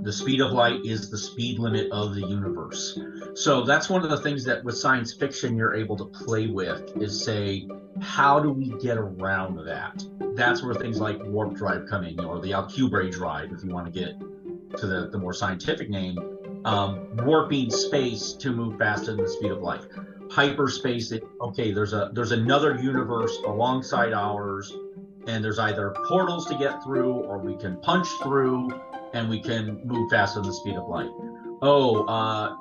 The speed of light is the speed limit of the universe. So that's one of the things that with science fiction you're able to play with is say, how do we get around that? That's where things like warp drive come in, or the Alcubray drive, if you want to get to the more scientific name, warping space to move faster than the speed of light. Hyperspace, okay, there's another universe alongside ours, and there's either portals to get through, or we can punch through, and we can move faster than the speed of light. Oh,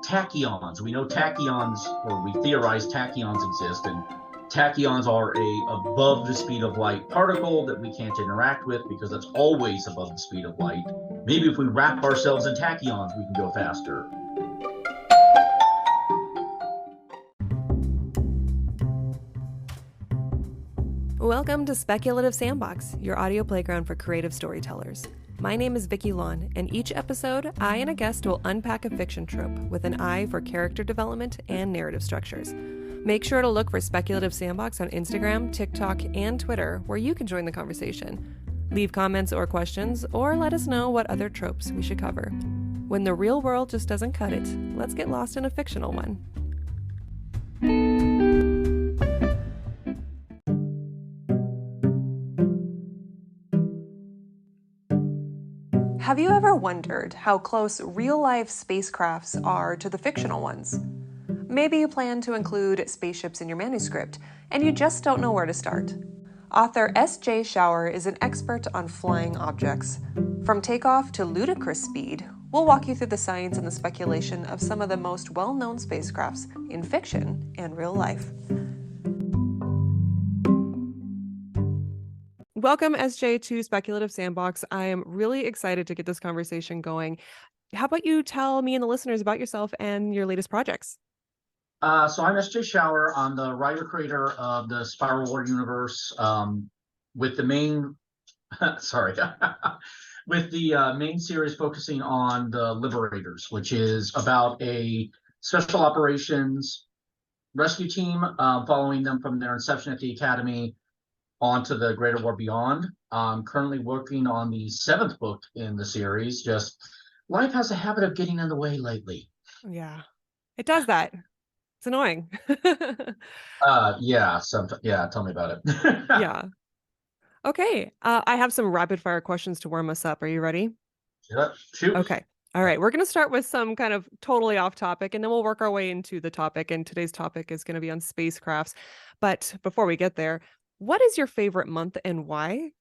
tachyons. We know tachyons, or we theorize tachyons exist, and tachyons are a above the speed of light particle that we can't interact with because that's always above the speed of light. Maybe if we wrap ourselves in tachyons, we can go faster. Welcome to Speculative Sandbox, your audio playground for creative storytellers. My name is Vicky Lawn, and each episode, I and a guest will unpack a fiction trope with an eye for character development and narrative structures. Make sure to look for Speculative Sandbox on Instagram, TikTok, and Twitter, where you can join the conversation. Leave comments or questions, or let us know what other tropes we should cover. When the real world just doesn't cut it, let's get lost in a fictional one. Have you ever wondered how close real-life spacecrafts are to the fictional ones? Maybe you plan to include spaceships in your manuscript, and you just don't know where to start. Author S.J. Schauer is an expert on flying objects. From takeoff to ludicrous speed, we'll walk you through the science and the speculation of some of the most well-known spacecrafts in fiction and real life. Welcome, SJ, to Speculative Sandbox. I am really excited to get this conversation going. How about you tell me and the listeners about yourself and your latest projects? So I'm S.J. Schauer. I'm the writer-creator of the Spiral War universe, with the main, with the main series focusing on the Liberators, which is about a special operations rescue team following them from their inception at the Academy onto the Greater War Beyond. I'm currently working on the 7th book in the series. Just life has a habit of getting in the way lately. Yeah, it does that. It's annoying. Yeah, tell me about it. Yeah. Okay. I have some rapid fire questions to warm us up. Are you ready? Yeah, shoot. Okay. All right. We're going to start with some kind of totally off topic, and then we'll work our way into the topic. And today's topic is going to be on spacecrafts. But before we get there, what is your favorite month and why?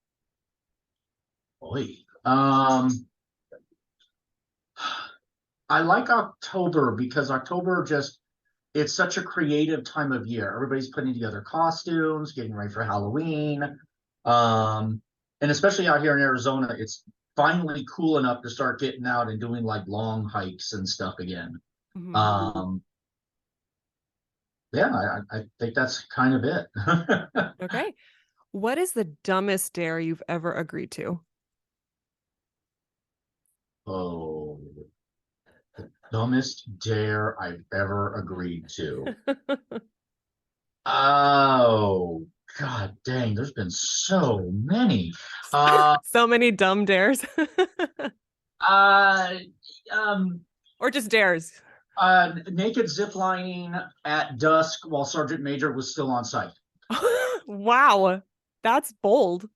Boy. I like October because October it's such a creative time of year. Everybody's putting together costumes, getting ready for Halloween. And especially out here in Arizona, it's finally cool enough to start getting out and doing like long hikes and stuff again. Mm-hmm. Yeah, I think that's kind of it. Okay. What is the dumbest dare you've ever agreed to? Oh, the dumbest dare I've ever agreed to. Oh, God dang, there's been so many. So many dumb dares. Or just dares. Naked ziplining at dusk while Sergeant Major was still on site. Wow, that's bold.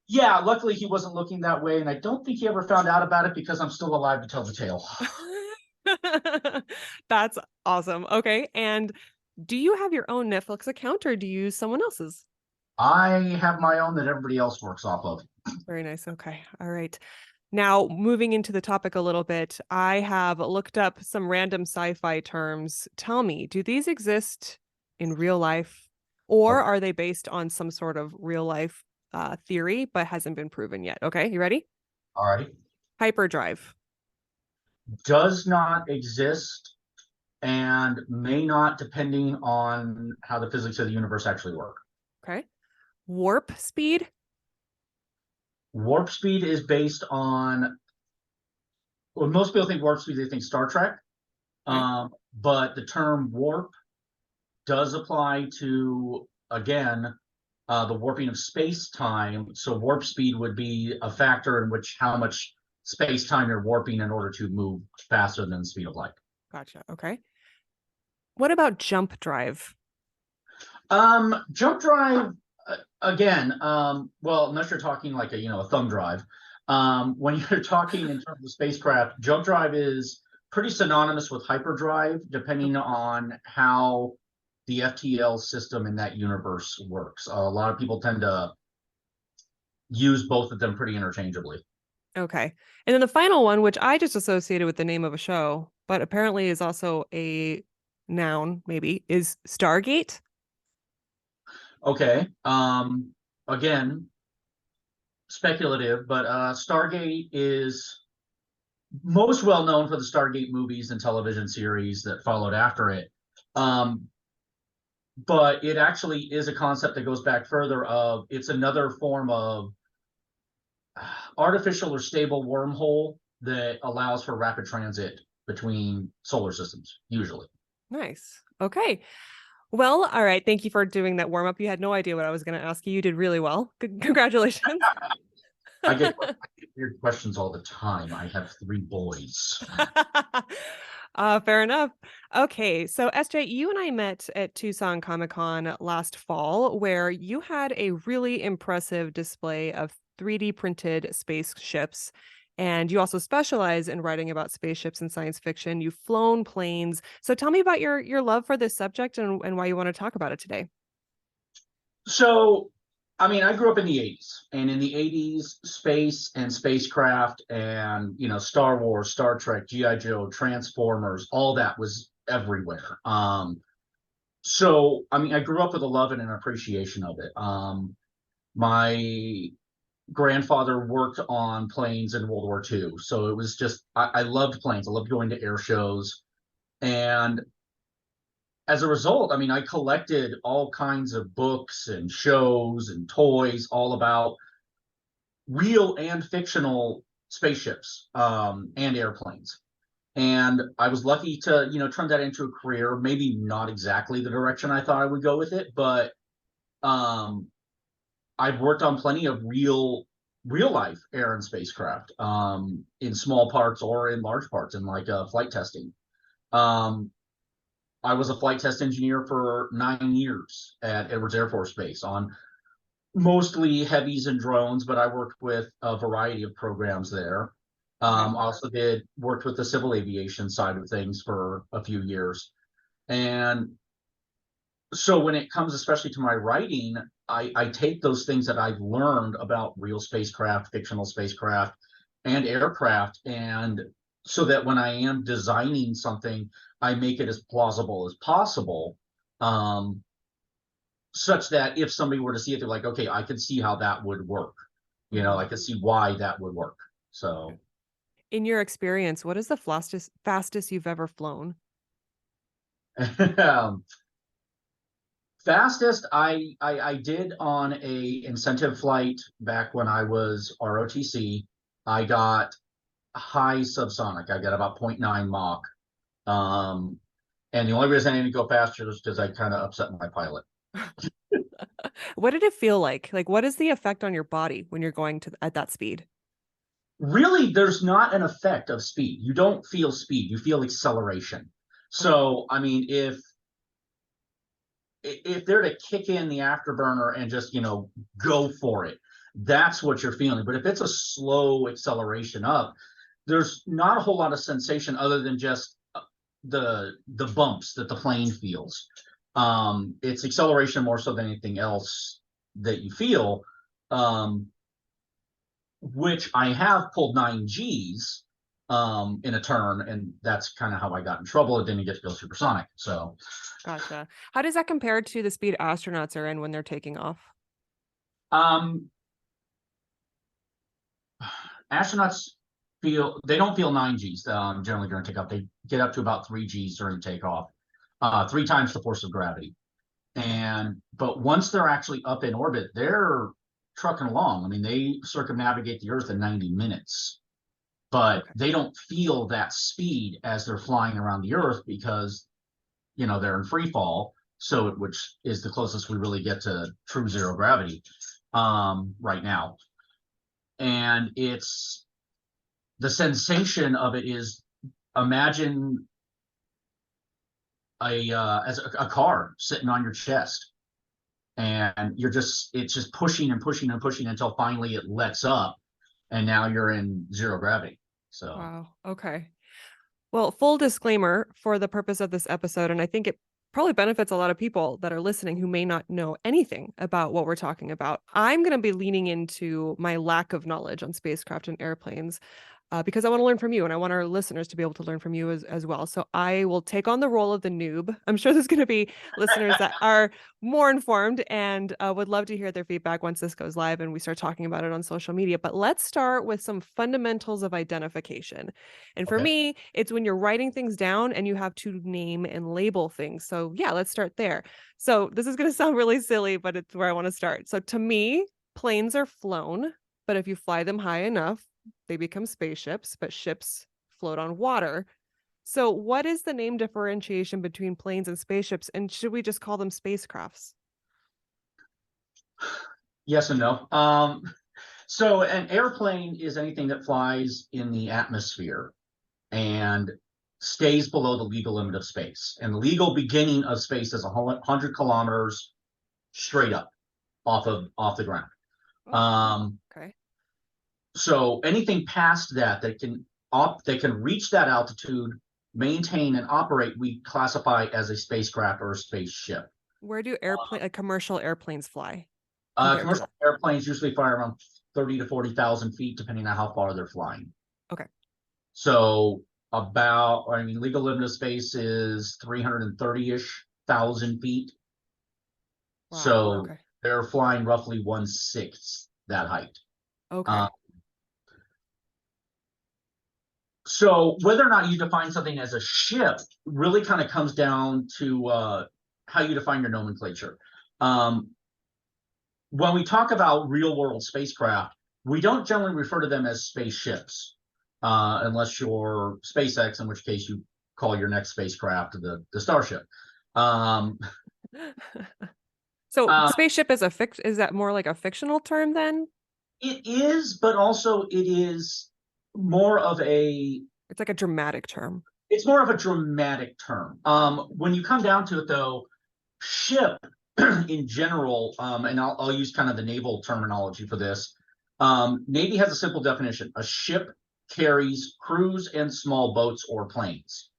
Yeah, luckily he wasn't looking that way, and I don't think he ever found out about it because I'm still alive to tell the tale. That's awesome. Okay, and do you have your own Netflix account or do you use someone else's? I have my own that everybody else works off of. Very nice. Okay. All right. Now, moving into the topic a little bit, I have looked up some random sci-fi terms. Tell me, do these exist in real life, or are they based on some sort of real life theory but hasn't been proven yet? Okay, you ready? All righty. Hyperdrive. Does not exist and may not, depending on how the physics of the universe actually work. Okay. Warp speed. Warp speed is based on, well, most people think warp speed, they think Star Trek. Okay. But the term warp does apply to, again, the warping of space-time. So warp speed would be a factor in which how much space-time you're warping in order to move faster than the speed of light. Gotcha. Okay. What about jump drive? Jump drive, again, well, unless you're talking like a thumb drive, when you're talking in terms of spacecraft, jump drive is pretty synonymous with hyperdrive, depending on how the FTL system in that universe works. A lot of people tend to use both of them pretty interchangeably. Okay. And then the final one, which I just associated with the name of a show, but apparently is also a noun, maybe, is Stargate. Okay. Again, speculative, but Stargate is most well known for the Stargate movies and television series that followed after it. But it actually is a concept that goes back further of it's another form of artificial or stable wormhole that allows for rapid transit between solar systems, usually. Nice. Okay. Well, all right. Thank you for doing that warm up. You had no idea what I was going to ask you. You did really well. Congratulations. I get weird questions all the time. I have 3 boys. Fair enough. Okay, so SJ, you and I met at Tucson Comic Con last fall, where you had a really impressive display of 3D printed spaceships. And you also specialize in writing about spaceships and science fiction. You've flown planes. So tell me about your love for this subject and why you want to talk about it today. So, I mean, I grew up in the 80s, and in the 80s, space and spacecraft and, Star Wars, Star Trek, G.I. Joe, Transformers, all that was everywhere. So, I mean, I grew up with a love and an appreciation of it. My grandfather worked on planes in World War II. So it was just, I loved planes. I loved going to air shows. And as a result, I mean, I collected all kinds of books and shows and toys all about real and fictional spaceships and airplanes. And I was lucky to, turn that into a career. Maybe not exactly the direction I thought I would go with it, but I've worked on plenty of real life air and spacecraft in small parts or in large parts in like flight testing. I was a flight test engineer for 9 years at Edwards Air Force Base on mostly heavies and drones, but I worked with a variety of programs there. I also worked with the civil aviation side of things for a few years. And so when it comes especially to my writing, I take those things that I've learned about real spacecraft, fictional spacecraft, and aircraft, and so that when I am designing something, I make it as plausible as possible, such that if somebody were to see it, they're like, okay, I can see how that would work. I can see why that would work. So, in your experience, what is the fastest you've ever flown? Fastest I did on a incentive flight back when I was ROTC. I got high subsonic. I got about 0.9 Mach. And the only reason I didn't go faster was because I kind of upset my pilot. What did it feel like? Like, what is the effect on your body when you're going at that speed? Really, there's not an effect of speed. You don't feel speed. You feel acceleration. So, I mean, if they're to kick in the afterburner and just, go for it, that's what you're feeling. But if it's a slow acceleration up, there's not a whole lot of sensation other than just the bumps that the plane feels. It's acceleration more so than anything else that you feel, which I have pulled 9 Gs in a turn, and that's kind of how I got in trouble. It didn't get to go supersonic. So, gotcha. How does that compare to the speed astronauts are in when they're taking off? Astronauts they don't feel 9 Gs generally during takeoff. They get up to about 3 Gs during takeoff, 3 times the force of gravity. But once they're actually up in orbit, they're trucking along. I mean, they circumnavigate the Earth in 90 minutes, but they don't feel that speed as they're flying around the Earth because, they're in free fall. So which is the closest we really get to true zero gravity right now. And it's the sensation of it is, imagine a car sitting on your chest, and it's just pushing and pushing and pushing until finally it lets up, and now you're in zero gravity. So Wow. Okay. Well, full disclaimer for the purpose of this episode, and I think it probably benefits a lot of people that are listening who may not know anything about what we're talking about. I'm going to be leaning into my lack of knowledge on spacecraft and airplanes. Because I want to learn from you and I want our listeners to be able to learn from you as well. So I will take on the role of the noob. I'm sure there's going to be listeners that are more informed and would love to hear their feedback once this goes live and we start talking about it on social media. But let's start with some fundamentals of identification. And for okay. me, it's when you're writing things down and you have to name and label things. So yeah, let's start there. So this is going to sound really silly, but it's where I want to start. So to me, planes are flown, but if you fly them high enough, they become spaceships, but ships float on water. So what is the name differentiation between planes and spaceships? And should we just call them spacecrafts? Yes and no. So an airplane is anything that flies in the atmosphere and stays below the legal limit of space. And the legal beginning of space is 100 kilometers straight up off the ground. Okay. So anything past that they can reach that altitude, maintain and operate, we classify as a spacecraft or a spaceship. Where do commercial airplanes fly compared to Commercial that? airplanes usually fly around 30 to 40,000 feet, depending on how far they're flying. Okay. So legal limit of space is 330-ish thousand feet. Wow. So Okay. they're flying roughly 1/6 that height. Okay. So whether or not you define something as a ship really kind of comes down to how you define your nomenclature. When we talk about real world spacecraft, we don't generally refer to them as spaceships, unless you're SpaceX, in which case you call your next spacecraft the Starship. So spaceship is is that more like a fictional term then? It is, but also it is more of it's like a dramatic term. It's more of a dramatic term. When you come down to it, though, ship in general, and I'll use kind of the naval terminology for this. Navy has a simple definition. A ship carries crews and small boats or planes.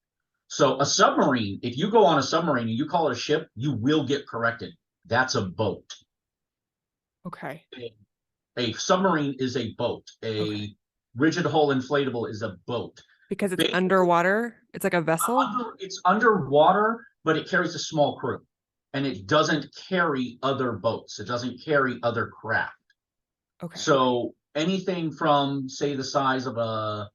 So a submarine, if you go on a submarine and you call it a ship, you will get corrected. That's a boat. Okay. A submarine is a boat. A rigid hull inflatable is a boat. Because it's underwater? It's like a vessel? It's underwater, but it carries a small crew. And it doesn't carry other boats. It doesn't carry other craft. Okay. So anything from, say, the size of I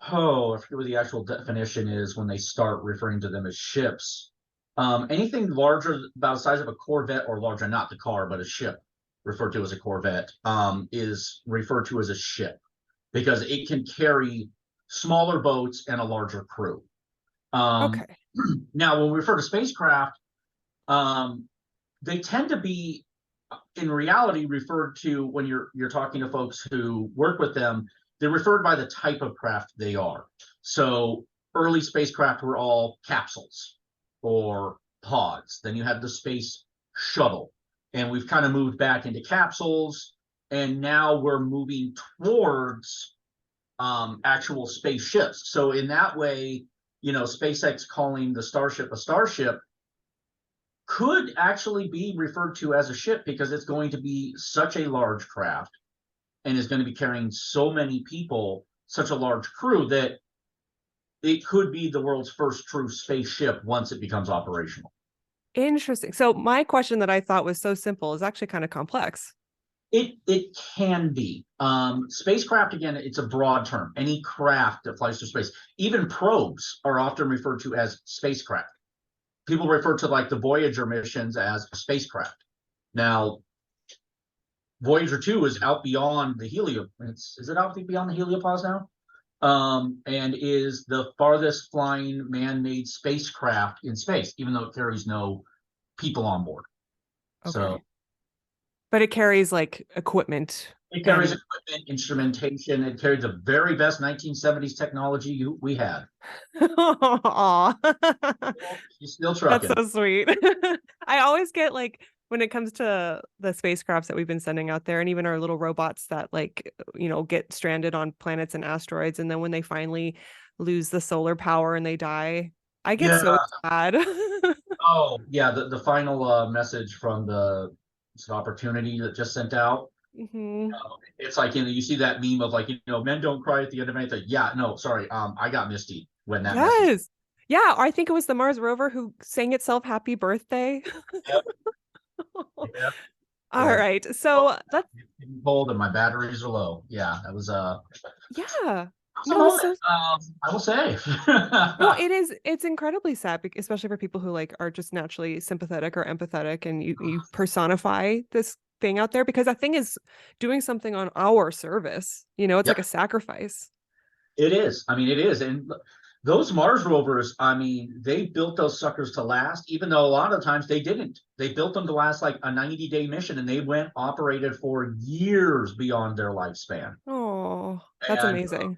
forget what the actual definition is when they start referring to them as ships. Anything larger, about the size of a Corvette or larger, not the car, but a ship, referred to as a Corvette, is referred to as a ship because it can carry smaller boats and a larger crew. Okay. Now, when we refer to spacecraft, they tend to be, in reality, referred to when you're talking to folks who work with them. They're referred by the type of craft they are. So early spacecraft were all capsules or pods. Then you have the space shuttle, and we've kind of moved back into capsules, and now we're moving towards actual spaceships. So in that way, SpaceX calling the Starship a starship could actually be referred to as a ship because it's going to be such a large craft and is going to be carrying so many people, such a large crew, that it could be the world's first true spaceship once it becomes operational. Interesting. So my question that I thought was so simple is actually kind of complex. It can be. Spacecraft, again, it's a broad term. Any craft that flies through space, even probes are often referred to as spacecraft. People refer to like the Voyager missions as a spacecraft. Now, Voyager 2 is out beyond the is it out beyond the heliopause now? And is the farthest flying man-made spacecraft in space, even though it carries no people on board. Okay. So, but it carries like equipment It carries And equipment, instrumentation. It carried the very best 1970s technology we had. aw. She's still That's trucking. so sweet. I always get like when it comes to the spacecrafts that we've been sending out there and even our little robots that like, get stranded on planets and asteroids. And then when they finally lose the solar power and they die, I get Yeah. so sad. Oh, yeah. The final message from the opportunity that just sent out. hmm It's like, you see that meme of like, men don't cry at the end of anything. Yeah, no, sorry. I got misty when that message. Yes. Yeah, I think it was the Mars rover who sang itself happy birthday. Yep. Yep. All Yeah. right. Oh, So let's, it's getting cold and my batteries are low. Yeah, that was yeah. a No, moment. so I will say. no, it's incredibly sad, especially for people who like are just naturally sympathetic or empathetic and you personify this thing out there because that thing is doing something on our service. It's Yep, like a sacrifice. it is. I mean, it is. And those Mars rovers, I mean, they built those suckers to last, even though a lot of times they didn't. They built them to last like a 90-day mission and they went operated for years beyond their lifespan. Oh, that's And amazing.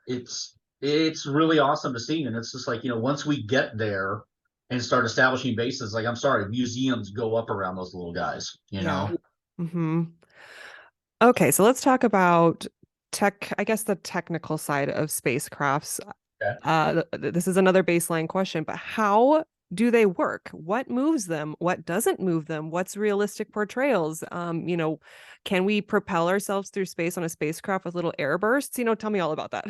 it's really awesome to see. And it's just like, once we get there and start establishing bases, like I'm sorry, museums go up around those little guys. Yeah. hmm Okay, so let's talk about I guess the technical side of spacecrafts. Okay. This is another baseline question, but how do they work? What moves them? What doesn't move them? What's realistic portrayals? Can we propel ourselves through space on a spacecraft with little air bursts? Tell me all about that.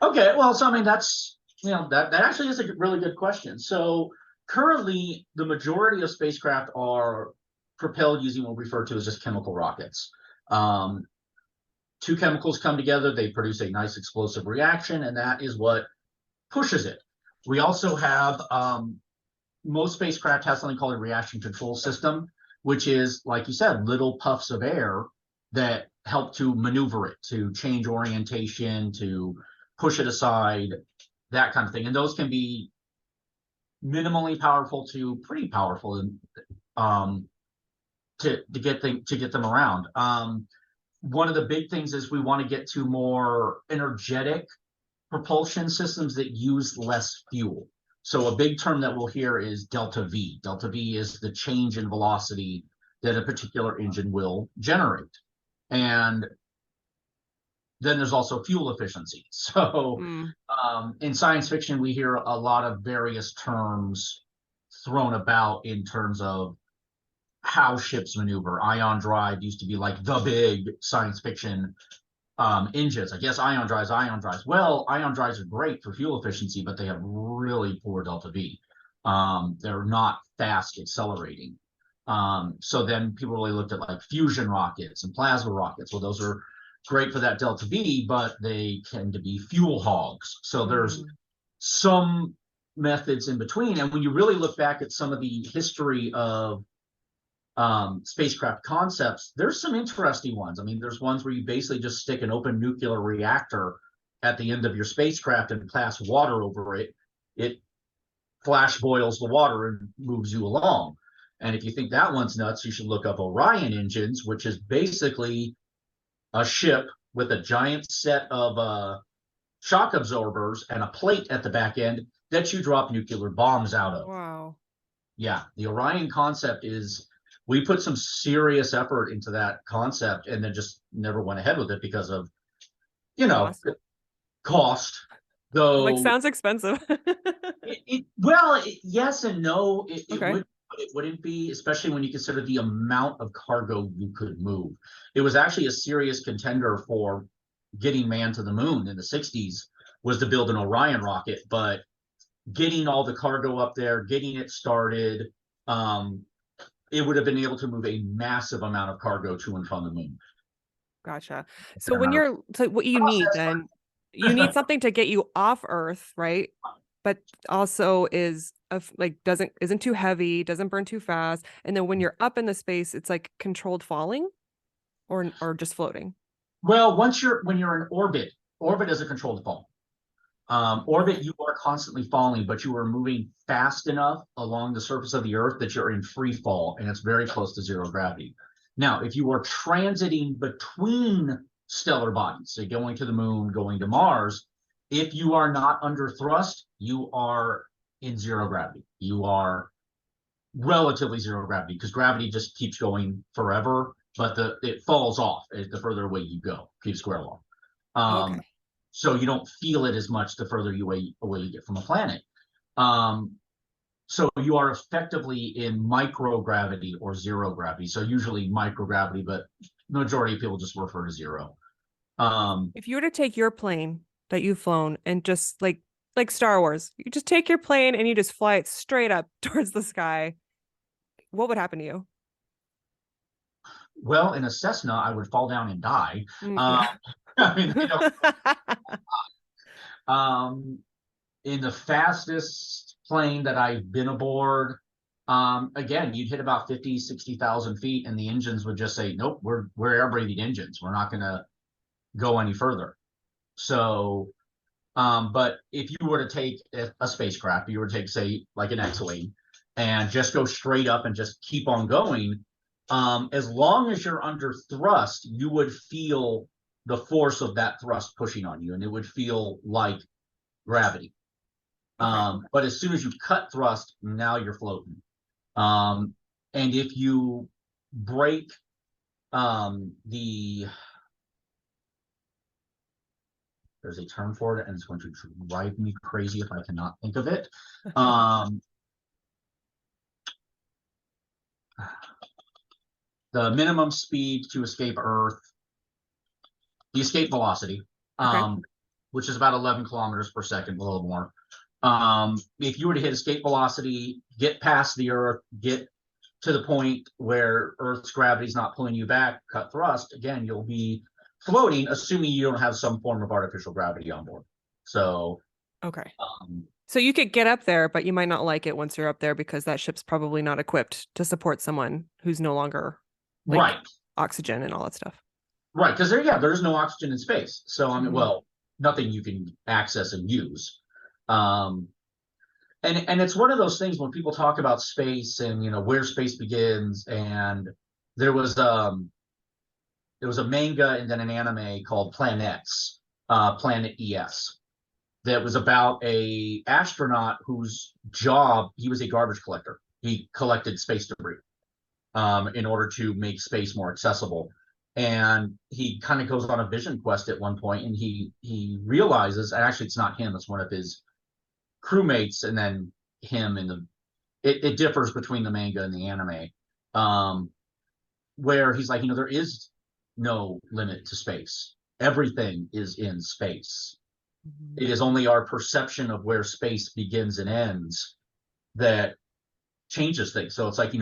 Okay, well, so I mean that's that actually is a really good question. So currently, the majority of spacecraft are propelled using what we refer to as just chemical rockets. Um, Two chemicals come together, they produce a nice explosive reaction, and that is what pushes it. We also have most spacecraft have something called a reaction control system, which is, like you said, little puffs of air that help to maneuver it, to change orientation, to push it aside, that kind of thing. And those can be minimally powerful to pretty powerful um, to get them around. One of the big things is we want to get to more energetic propulsion systems that use less fuel. So a big term that we'll hear is delta V. Delta V is the change in velocity that a particular engine will generate. And then there's also fuel efficiency. So Mm, in science fiction, we hear a lot of various terms thrown about in terms of how ships maneuver. Ion drive used to be like the big science fiction engines. I guess ion drives. Well, ion drives are great for fuel efficiency, but they have really poor delta V. They're not fast accelerating. So then people really looked at like fusion rockets and plasma rockets. Well, those are great for that delta V, but they tend to be fuel hogs. So there's mm, some methods in between. And when you really look back at some of the history of spacecraft concepts, there's some interesting ones. I mean, there's ones where you basically just stick an open nuclear reactor at the end of your spacecraft and pass water over it. It flash boils the water and moves you along. And if you think that one's nuts, you should look up Orion engines, which is basically a ship with a giant set of shock absorbers and a plate at the back end that you drop nuclear bombs out of. wow. Yeah, the Orion concept is we put some serious effort into that concept and then just never went ahead with it because of, you know, Cost. cost. Like Though sounds expensive. yes and no, it Okay. would, but it wouldn't be, especially when you consider the amount of cargo you could move. It was actually a serious contender for getting man to the moon in the 60s was to build an Orion rocket, but getting all the cargo up there, getting it started, um, it would have been able to move a massive amount of cargo to and from the moon. Gotcha. So Fair when amount of so what you need then, you need process. something to get you off Earth, right? But also is of like isn't too heavy, doesn't burn too fast. And then when you're up in the space, it's like controlled falling or just floating. Well, when you're in orbit, orbit is a controlled fall. Okay. Orbit, you are constantly falling, but you are moving fast enough along the surface of the Earth that you're in free fall, and it's very close to zero gravity. Now, if you are transiting between stellar bodies, so going to the moon, going to Mars, if you are not under thrust, you are in zero gravity. You are relatively zero gravity, because gravity just keeps going forever, but it falls off the further away you go, keep square law. Okay. So you don't feel it as much the further away you get from a planet. So you are effectively in microgravity or zero gravity. So usually microgravity, but the majority of people just refer to zero. If you were to take your plane that you've flown and just like Star Wars, you just take your plane and you just fly it straight up towards the sky, what would happen to you? Well, in a Cessna, I would fall down and die. Yeah. I mean, in the fastest plane that I've been aboard, again, you'd hit about 50, 60,000 feet, and the engines would just say, nope, we're air breathing engines. We're not going to go any further. So, but if you were to take a spacecraft, you were to take, say, like an X-Wing, and just go straight up and just keep on going, as long as you're under thrust, you would feel the force of that thrust pushing on you, and it would feel like gravity. But as soon as you cut thrust, now you're floating. And if you break there's a term for it, and it's going to drive me crazy if I cannot think of it. The minimum speed to escape Earth, the escape velocity, which is about 11 kilometers per second, a little more. If you were to hit escape velocity, get past the Earth, get to the point where Earth's gravity is not pulling you back, cut thrust, again, you'll be floating, assuming you don't have some form of artificial gravity on board. So, so you could get up there, but you might not like it once you're up there, because that ship's probably not equipped to support someone who's no longer oxygen and all that stuff. Right, because there's no oxygen in space. So I mean, well, nothing you can access and use. And it's one of those things when people talk about space and where space begins. And there was a manga and then an anime called Planets, Planet ES, that was about a astronaut whose job, he was a garbage collector. He collected space debris in order to make space more accessible. And he kind of goes on a vision quest at one point, and he realizes, and actually it's not him, it's one of his crewmates, and then him, and it differs between the manga and the anime, where he's like, there is no limit to space. Everything is in space. It is only our perception of where space begins and ends that changes things. So it's like,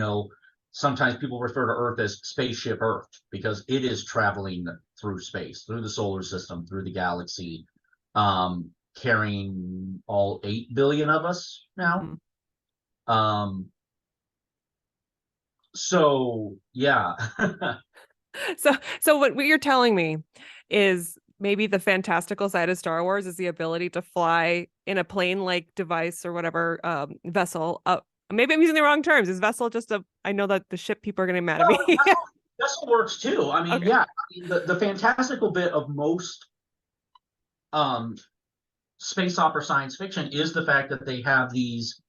sometimes people refer to Earth as Spaceship Earth, because it is traveling through space, through the solar system, through the galaxy, carrying all 8 billion of us now. So yeah. So what you're telling me is maybe the fantastical side of Star Wars is the ability to fly in a plane-like device or whatever, vessel. Maybe I'm using the wrong terms. Is vessel just I know that the ship people are going to be mad at me. Vessel works too. I mean, the fantastical bit of most space opera science fiction is the fact that they have these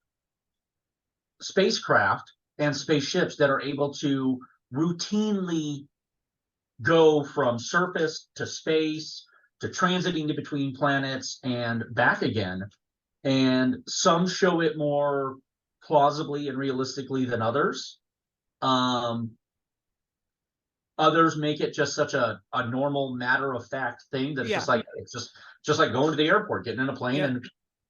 spacecraft and spaceships that are able to routinely go from surface to space to transiting between planets and back again. And some show it more plausibly and realistically than others. Others make it just such a normal matter of fact thing that it's just like going to the airport, getting in a plane and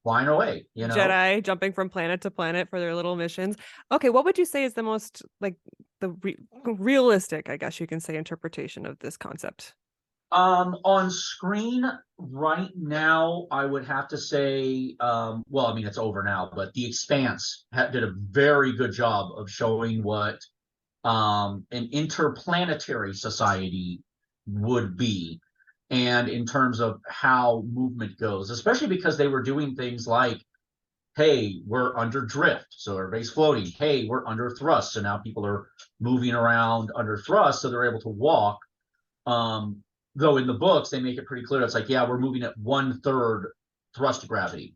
flying away. Jedi jumping from planet to planet for their little missions. Okay, what would you say is the most realistic, I guess you can say, interpretation of this concept? On screen right now, I would have to say, well, I mean, it's over now, but The Expanse did a very good job of showing what an interplanetary society would be, and in terms of how movement goes, especially because they were doing things like hey, we're under drift, so everybody's floating. Hey, we're under thrust, so now people are moving around under thrust, so they're able to walk. Though in the books they make it pretty clear, it's like, yeah, we're moving at 1/3 thrust gravity.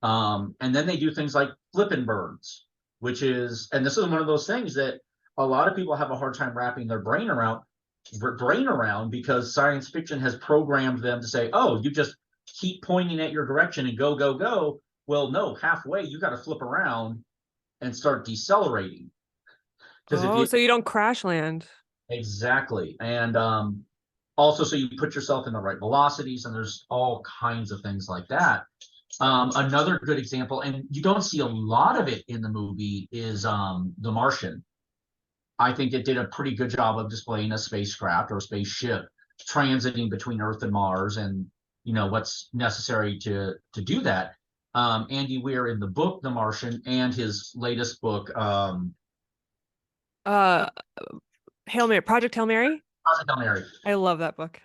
And then they do things like flippin' birds, which is, and this is one of those things that a lot of people have a hard time wrapping their brain around, because science fiction has programmed them to say, oh, you just keep pointing at your direction and go, go, go. Well, no, halfway you got to flip around and start decelerating. Because if Oh, you so you don't crash land. exactly, and also so you put yourself in the right velocities, and there's all kinds of things like that. Another good example, and you don't see a lot of it in the movie, is The Martian. I think it did a pretty good job of displaying a spacecraft or a spaceship transiting between Earth and Mars, and what's necessary to do that. Andy Weir in the book The Martian and his latest book, Uh, Project Hail Mary. Project Hail Mary, I love that book.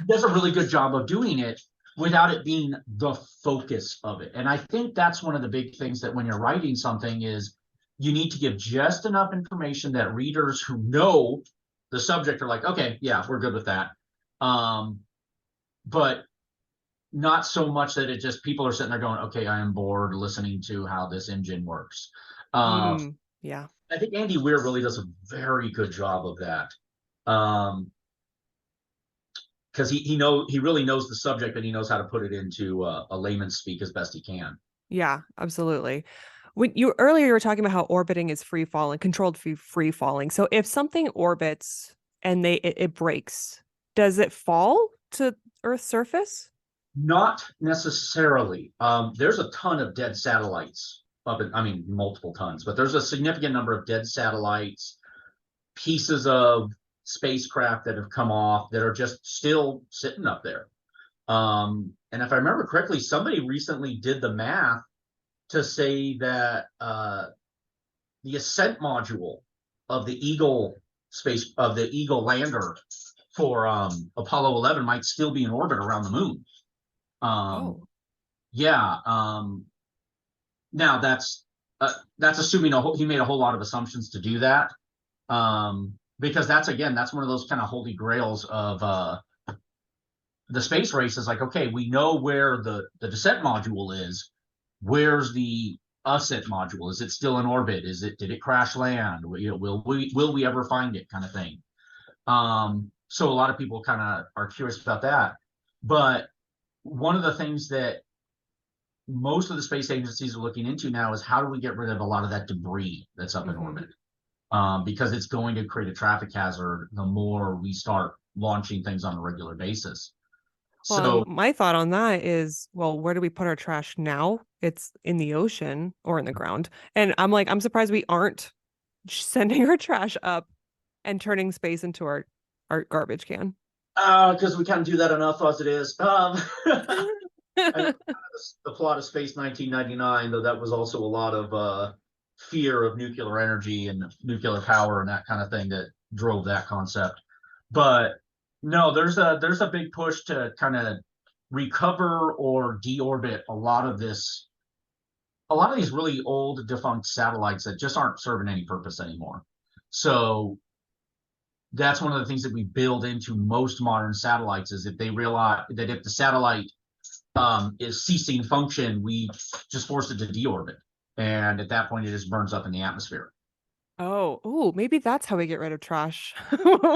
does a really good job of doing it without it being the focus of it. And I think that's one of the big things, that when you're writing something, is you need to give just enough information that readers who know the subject are like, okay, yeah, we're good with that. But not so much that it just, people are sitting there going, okay, I am bored listening to how this engine works. Yeah. I think Andy Weir really does a very good job of that. Because he really knows the subject, and he knows how to put it into a layman's speak as best he can. Yeah, absolutely. When you earlier you were talking about how orbiting is free falling, controlled free falling. So if something orbits and it breaks, does it fall to Earth's surface? Not necessarily. There's a ton of dead satellites I mean, multiple tons, but there's a significant number of dead satellites, pieces of spacecraft that have come off that are just still sitting up there. And if I remember correctly, somebody recently did the math to say that the ascent module of the Eagle lander for Apollo 11 might still be in orbit around the moon. Oh. Yeah. Now that's assuming he made a whole lot of assumptions to do that. Because that's one of those kind of holy grails of the space race, is like, okay, we know where the descent module is. Where's the ascent module? Is it still in orbit? Did it crash land? Will we ever find it, kind of thing. So a lot of people kind of are curious about that. But one of the things that most of the space agencies are looking into now is, how do we get rid of a lot of that debris that's up in orbit? Because it's going to create a traffic hazard the more we start launching things on a regular basis. Well, my thought on that is, well, where do we put our trash now? It's in the ocean or in the ground. And I'm surprised we aren't sending our trash up and turning space into our garbage can. Because we kind of do that enough as it is. The plot of Space 1999, though, that was also a lot of fear of nuclear energy and nuclear power and that kind of thing that drove that concept. But no, there's a big push to kind of recover or deorbit a lot of these really old defunct satellites that just aren't serving any purpose anymore. So that's one of the things that we build into most modern satellites, is if they realize that if the satellite is ceasing function, we just force it to deorbit, and at that point it just burns up in the atmosphere. Oh, maybe that's how we get rid of trash.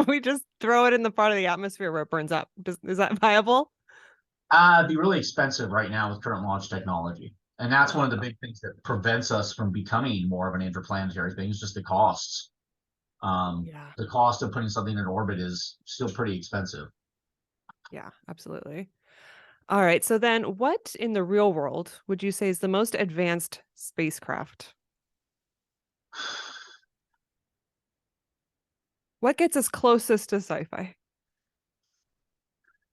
We just throw it in the part of the atmosphere where it burns up. Is that viable? It'd be really expensive right now with current launch technology, and that's one of the big things that prevents us from becoming more of an interplanetary thing, is just the costs. The cost of putting something in orbit is still pretty expensive. Yeah, absolutely. All right. So then what in the real world would you say is the most advanced spacecraft? What gets us closest to sci-fi?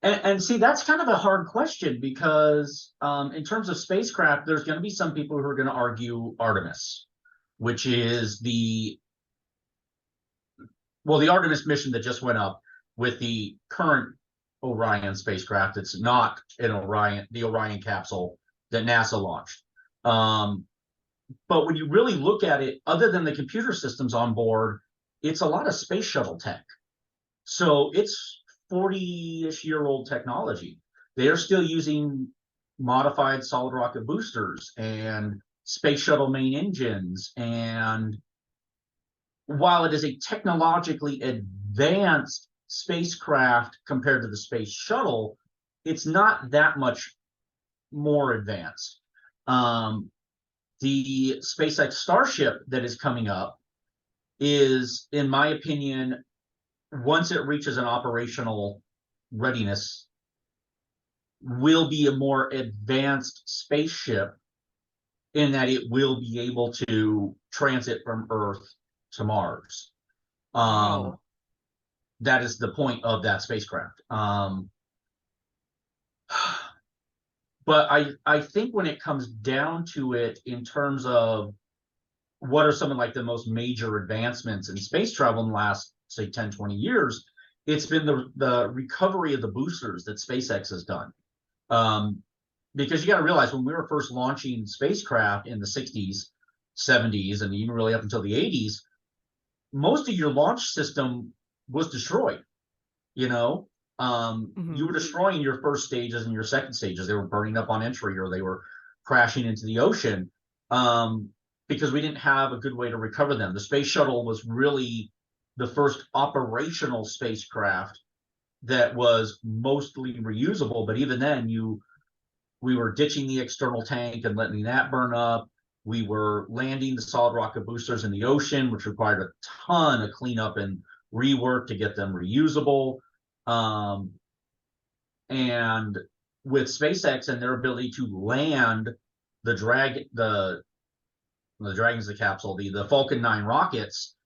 And see, that's kind of a hard question, because in terms of spacecraft, there's going to be some people who are going to argue Artemis, which is the Artemis mission that just went up with the current Orion spacecraft. It's not the Orion capsule that NASA launched. But when you really look at it, other than the computer systems on board, it's a lot of space shuttle tech. So it's 40-ish year old technology. They're still using modified solid rocket boosters and space shuttle main engines. And while it is a technologically advanced spacecraft compared to the space shuttle, it's not that much more advanced. The SpaceX Starship that is coming up is, in my opinion, once it reaches an operational readiness, will be a more advanced spaceship in that it will be able to transit from Earth to Mars. Wow. That is the point of that spacecraft. But I think when it comes down to it, in terms of what are some of like the most major advancements in space travel in the last, say, 10, 20 years, it's been the recovery of the boosters that SpaceX has done. Because you got to realize, when we were first launching spacecraft in the 60s, 70s, and even really up until the 80s, most of your launch system was destroyed. You know, you were destroying your first stages and your second stages. They were burning up on entry, or they were crashing into the ocean, because we didn't have a good way to recover them. The space shuttle was really the first operational spacecraft that was mostly reusable. But even then, we were ditching the external tank and letting that burn up. We were landing the solid rocket boosters in the ocean, which required a ton of cleanup and rework to get them reusable. And with SpaceX and their ability to land the Dragon's the capsule, the Falcon 9 rockets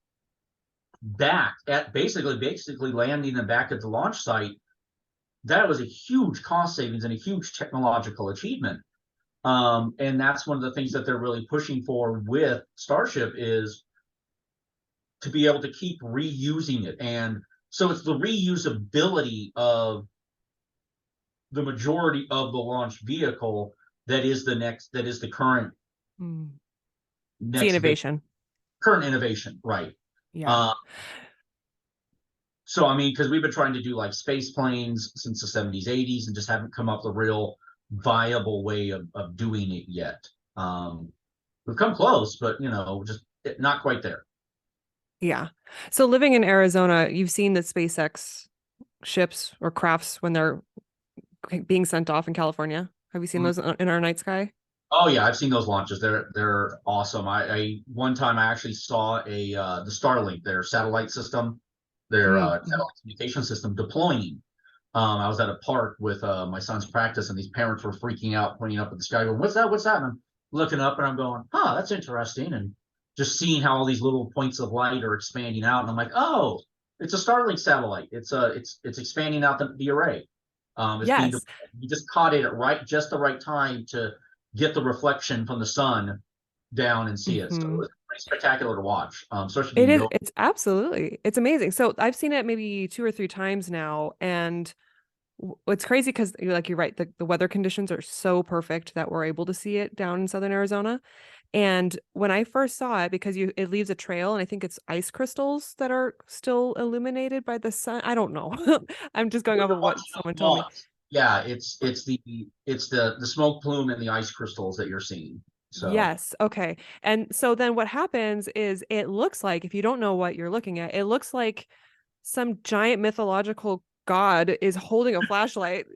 back at basically landing them back at the launch site, that was a huge cost savings and a huge technological achievement. And that's one of the things that they're really pushing for with Starship, is to be able to keep reusing it. And so it's the reusability of the majority of the launch vehicle that is the current It's the innovation. Current innovation, right? Yeah. So I mean, because we've been trying to do like space planes since the 70s, 80s, and just haven't come up with a real viable way of doing it yet. We've come close, but just not quite there. Yeah. So living in Arizona, you've seen the SpaceX ships or crafts when they're being sent off in California. Have you seen those in our night sky? Oh yeah, I've seen those launches. They're awesome. I one time I actually saw the Starlink, their satellite system, their satellite communication system deploying. I was at a park with my son's practice, and these parents were freaking out, pointing up at the sky, going, "What's that? What's that?" And I'm looking up, and I'm going, "Huh, that's interesting." And just seeing how all these little points of light are expanding out, and I'm like, "Oh, it's a Starlink satellite. It's expanding out the array. It's being Yes. You just caught it at just the right time to get the reflection from the sun down and see it. So it was pretty spectacular to watch. Especially It being is. built. It's absolutely. It's amazing. So I've seen it maybe 2 or 3 times now, and it's crazy because you're right. The weather conditions are so perfect that we're able to see it down in southern Arizona. And when I first saw it, because it leaves a trail, and I think it's ice crystals that are still illuminated by the sun. I don't know. I'm just going off of what someone told me. Yeah, it's the smoke plume and the ice crystals that you're seeing. So Yes. Okay. And so then what happens is, it looks like, if you don't know what you're looking at, it looks like some giant mythological god is holding a flashlight.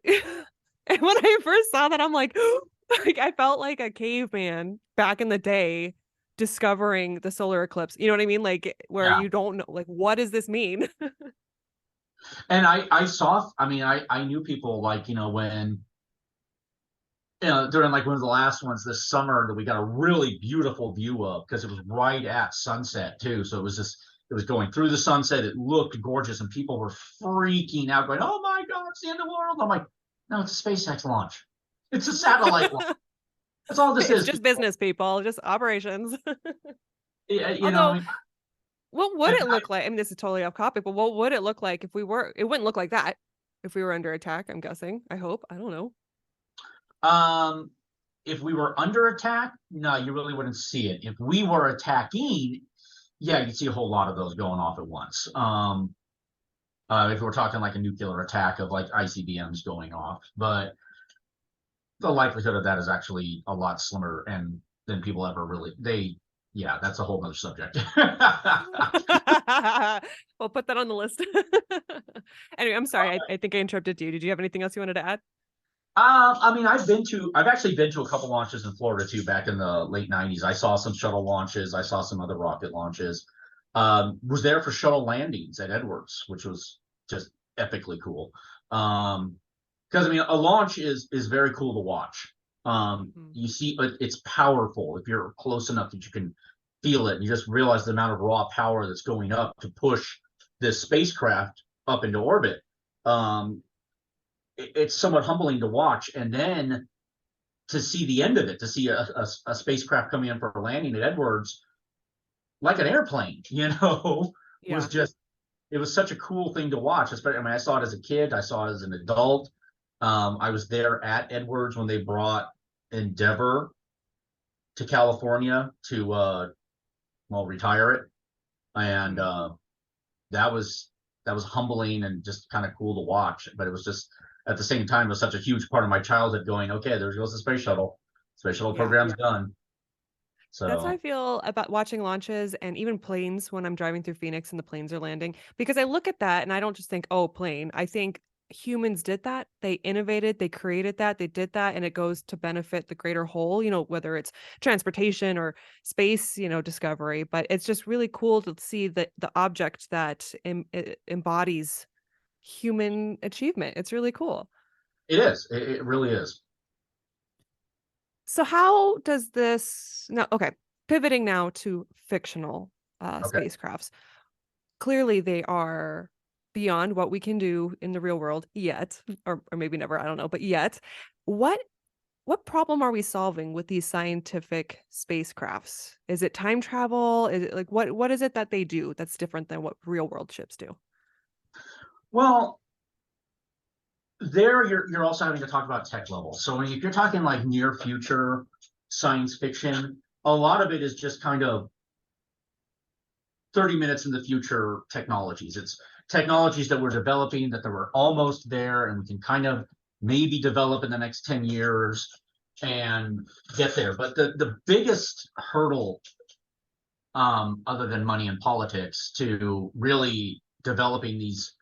And when I first saw that, I'm like, like I felt like a caveman back in the day discovering the solar eclipse. You know what I mean? Like, where yeah, you don't know, like, what does this mean? and I knew people, like, when during like one of the last ones this summer, that we got a really beautiful view of, because it was right at sunset too. So it was going through the sunset. It looked gorgeous, and people were freaking out, going, "Oh my God, it's the end of the world!" I'm like, "No, it's a SpaceX launch. It's a satellite launch. That's all this It's is, just people." business, people, just operations. Yeah, Although, I mean, what would and it look like? I mean, this is totally off topic, but what would it look like if we were, it wouldn't look like that if we were under attack, I'm guessing. I hope. I don't know. if we were under attack, no, you really wouldn't see it. If we were attacking, yeah, you'd see a whole lot of those going off at once. If we're talking like a nuclear attack of like ICBMs going off, but the likelihood of that is actually a lot slimmer and than people ever really yeah, that's a whole other subject. We'll put that on the list. Anyway, I'm sorry. I think I interrupted you. Did you have anything else you wanted to add? I mean, I've actually been to a couple launches in Florida too, back in the late '90s. I saw some shuttle launches. I saw some other rocket launches. Was there for shuttle landings at Edwards, which was just epically cool. Because I mean, a launch is very cool to watch. You see, it's powerful if you're close enough that you can feel it, and you just realize the amount of raw power that's going up to push this spacecraft up into orbit. It's somewhat humbling to watch, and then to see the end of it, to see a spacecraft coming in for a landing at Edwards like an airplane, Yeah. was just, it was such a cool thing to watch. Especially, I mean, I saw it as a kid, I saw it as an adult. I was there at Edwards when they brought Endeavour to California to retire it, and that was humbling and just kind of cool to watch. But it was just, at the same time, it was such a huge part of my childhood going, okay, there goes the space shuttle. Space shuttle program's done. So that's how I feel about watching launches and even planes when I'm driving through Phoenix and the planes are landing. Because I look at that and I don't just think, oh, plane. I think humans did that. They innovated, they created that, they did that, and it goes to benefit the greater whole, whether it's transportation or space, discovery. But it's just really cool to see the object that embodies human achievement. It's really cool. it is. It really is. So how does this now? Okay, pivoting now to fictional Okay. spacecrafts. Clearly, they are beyond what we can do in the real world yet, or maybe never. I don't know, but yet, what problem are we solving with these scientific spacecrafts? Is it time travel? Is it like what is it that they do that's different than what real world ships do? Well, there you're also having to talk about tech level. So if you're talking like near future science fiction, a lot of it is just kind of 30 minutes in the future technologies. It's technologies that we're developing, that we're almost there, and we can kind of maybe develop in the next 10 years and get there. But the biggest hurdle, other than money and politics, to really developing these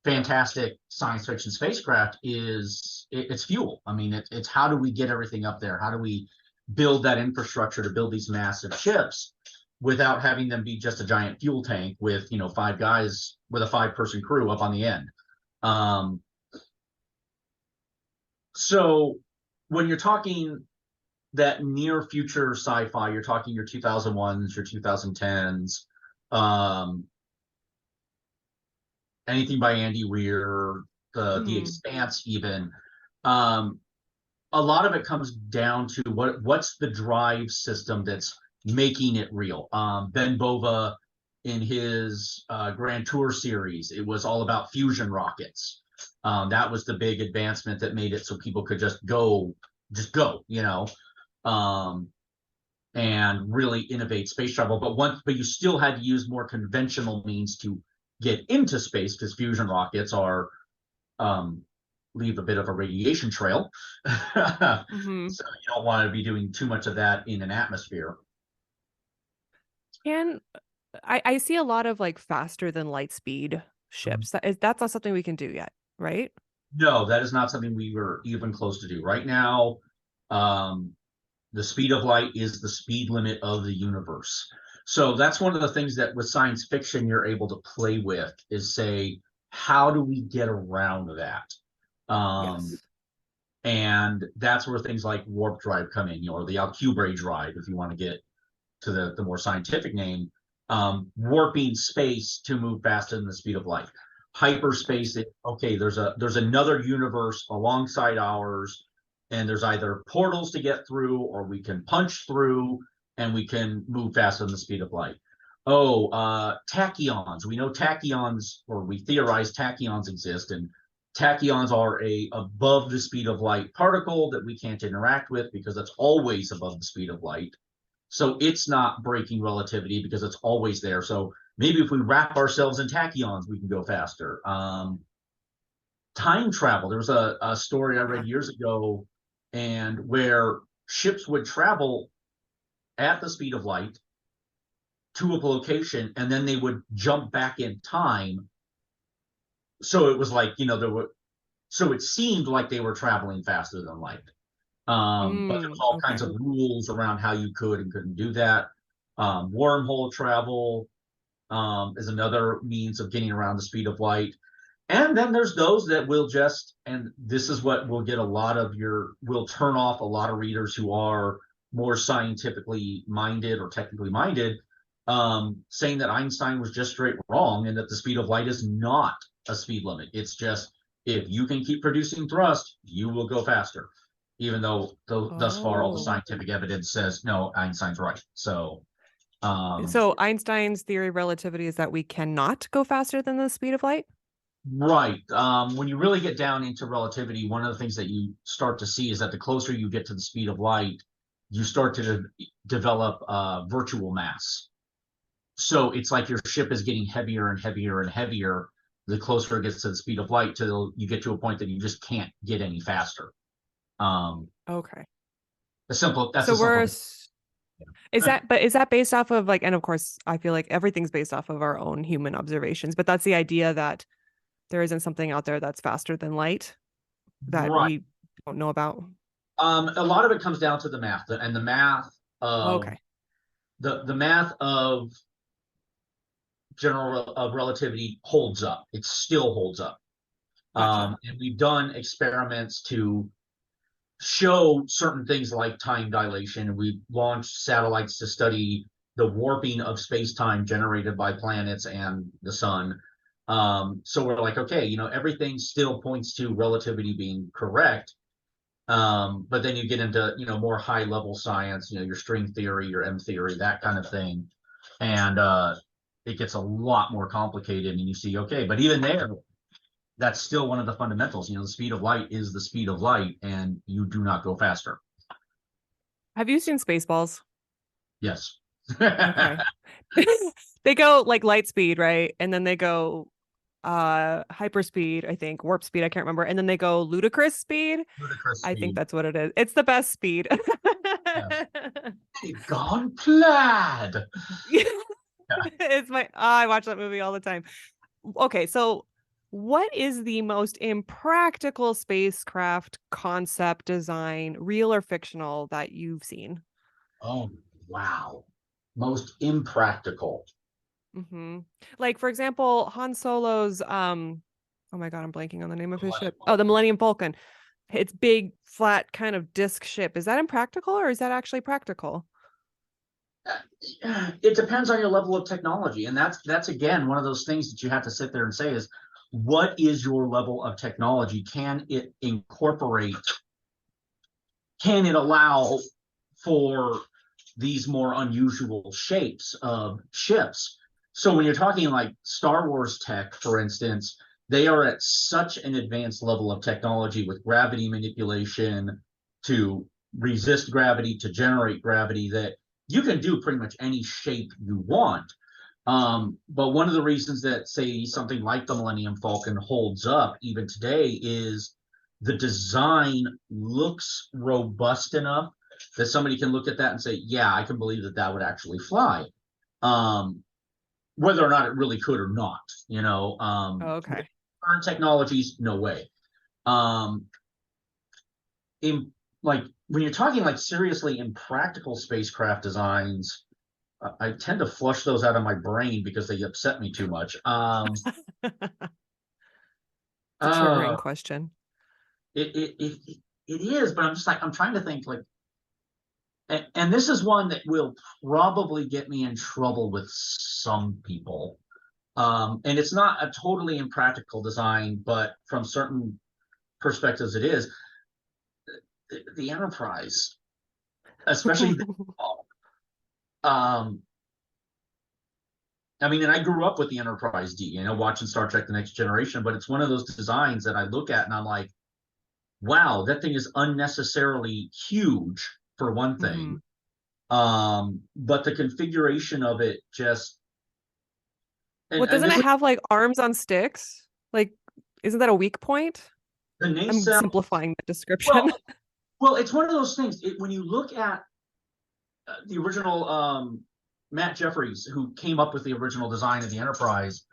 fantastic science fiction spacecraft is it's fuel. I mean, it's how do we get everything up there? How do we build that infrastructure to build these massive ships without having them be just a giant fuel tank with 5 guys with a 5-person crew up on the end? So when you're talking that near future sci-fi, you're talking your 2001s, your 2010s, anything by Andy Weir, the Expanse, even. A lot of it comes down to what's the drive system that's making it real. Ben Bova, in his Grand Tour series, it was all about fusion rockets. That was the big advancement that made it so people could just go, and really innovate space travel. But you still had to use more conventional means to get into space, because fusion rockets are leave a bit of a radiation trail. So you don't want to be doing too much of that in an atmosphere. And I see a lot of like faster than light speed ships. That's not something we can do yet, right? No, that is not something we were even close to do. Right now, the speed of light is the speed limit of the universe. So that's one of the things that with science fiction you're able to play with, is say, how do we get around that? Yes. And that's where things like warp drive come in, or the Alcubray drive, if you want to get to the more scientific name. Warping space to move faster than the speed of light. Hyperspace, okay, there's another universe alongside ours, and there's either portals to get through, or we can punch through and we can move faster than the speed of light. Tachyons. We know tachyons, or we theorize tachyons exist, and Tachyons are a above the speed of light particle that we can't interact with because it's always above the speed of light. So it's not breaking relativity because it's always there. So maybe if we wrap ourselves in tachyons, we can go faster. Time travel. There was a story I read years ago, and where ships would travel at the speed of light to a location, and then they would jump back in time. So it was like, so it seemed like they were traveling faster than light. But there's all kinds of rules around how you could and couldn't do that. Wormhole travel is another means of getting around the speed of light. And then there's those that will just, and this is what will get will turn off a lot of readers who are more scientifically minded or technically minded, saying that Einstein was just straight wrong and that the speed of light is not a speed limit. It's just, if you can keep producing thrust, you will go faster, even though thus far all the scientific evidence says, no, Einstein's right. So Einstein's theory of relativity is that we cannot go faster than the speed of light? Right. When you really get down into relativity, one of the things that you start to see is that the closer you get to the speed of light, you start to develop virtual mass. So it's like your ship is getting heavier and heavier and heavier the closer it gets to the speed of light, till you get to a point that you just can't get any faster. Okay. Is that based off of, like, and of course I feel like everything's based off of our own human observations, but that's the idea that there isn't something out there that's faster than light that we don't know about? A lot of it comes down to the math, and the math of the math of general relativity holds up. It still holds up. Gotcha. And we've done experiments to show certain things like time dilation. We've launched satellites to study the warping of space-time generated by planets and the sun. So we're like, okay, everything still points to relativity being correct. But then you get into, more high level science, your string theory, your M theory, that kind of thing. And it gets a lot more complicated, and you see, okay, but even there, that's still one of the fundamentals. The speed of light is the speed of light, and you do not go faster. Have you seen Spaceballs? Yes. Okay. They go like light speed, right? And then they go hyperspeed, I think, warp speed, I can't remember. And then they go ludicrous speed. I think that's what it is. It's the best speed. They've gone plaid. It's I watch that movie all the time. Okay, so what is the most impractical spacecraft concept design, real or fictional, that you've seen? Oh, wow. Most impractical. Like, for example, Han Solo's oh my god, I'm blanking on the name of his ship. Oh, the Millennium Falcon. It's big, flat, kind of disc ship. Is that impractical, or is that actually practical? It depends on your level of technology, and that's again one of those things that you have to sit there and say is, what is your level of technology? Can it allow for these more unusual shapes of ships? So when you're talking like Star Wars tech, for instance, they are at such an advanced level of technology with gravity manipulation to resist gravity, to generate gravity, that you can do pretty much any shape you want. But one of the reasons that, say, something like the Millennium Falcon holds up even today is the design looks robust enough that somebody can look at that and say, yeah, I can believe that would actually fly. Whether or not it really could or not, Okay. Current technologies, no way. In like when you're talking like seriously impractical spacecraft designs, I tend to flush those out of my brain because they upset me too much. It's a triggering question. It is, but I'm trying to think, like, and this is one that will probably get me in trouble with some people. And it's not a totally impractical design, but from certain perspectives, it is. The Enterprise, especially I mean, and I grew up with the Enterprise D, watching Star Trek: The Next Generation, but it's one of those designs that I look at and I'm like, wow, that thing is unnecessarily huge for one Mm-hmm. thing. But the configuration of it just, Well, and doesn't this it is have like arms on sticks? Like, isn't that a weak point? the I'm nacelle. simplifying the description. Well, well, it's one of those things. When you look at the original Matt Jeffries, who came up with the original design of the Enterprise,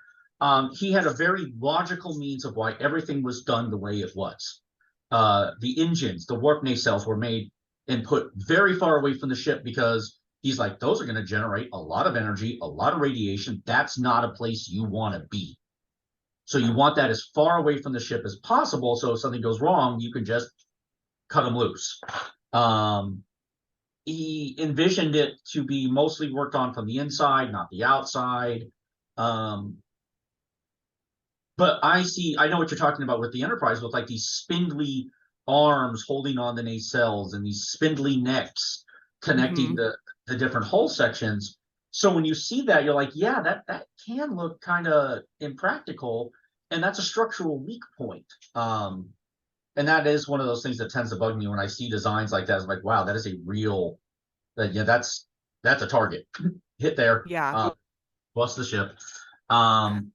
he had a very logical means of why everything was done the way it was. The engines, the warp nacelles were made and put very far away from the ship because he's like, those are going to generate a lot of energy, a lot of radiation. That's not a place you want to be. So you want that as far away from the ship as possible. So if something goes wrong, you can just cut them loose. He envisioned it to be mostly worked on from the inside, not the outside. Um, but I know what you're talking about with the Enterprise, with like these spindly arms holding on the nacelles and these spindly necks connecting Mm-hmm. the different hull sections. So when you see that, you're like, yeah, that can look kind of impractical, and that's a structural weak point. And that is one of those things that tends to bug me when I see designs like that. I'm like, wow, that is a real yeah, that's a target. Hit there, Yeah. bust the ship. Um,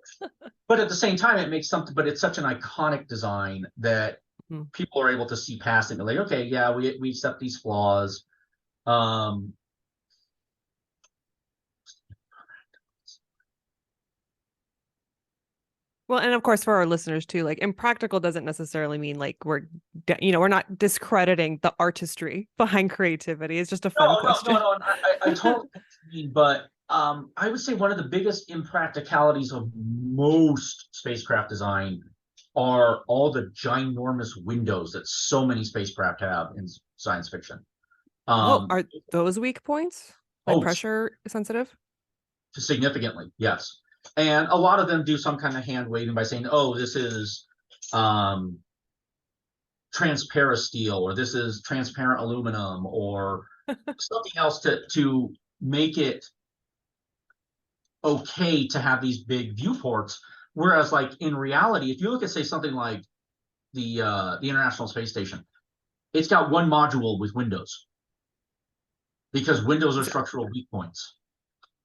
but at the same time, it makes something. But it's such an iconic design that Mm-hmm. people are able to see past it and be like, okay, yeah, we accept these flaws. Um, Well, and of course, for our listeners too, like impractical doesn't necessarily mean like we're not discrediting the artistry behind creativity. It's just a fun question. no. I totally mean, but I would say one of the biggest impracticalities of most spacecraft design are all the ginormous windows that so many spacecraft have in science fiction. Oh, Um, are those weak points? Like oh, pressure sensitive? significantly, yes. And a lot of them do some kind of hand waving by saying, "Oh, this is um, transparent steel, or this is transparent aluminum, or something else to make it okay to have these big viewports." Whereas, like in reality, if you look at say something like the International Space Station, it's got one module with windows because windows are Is, structural weak points.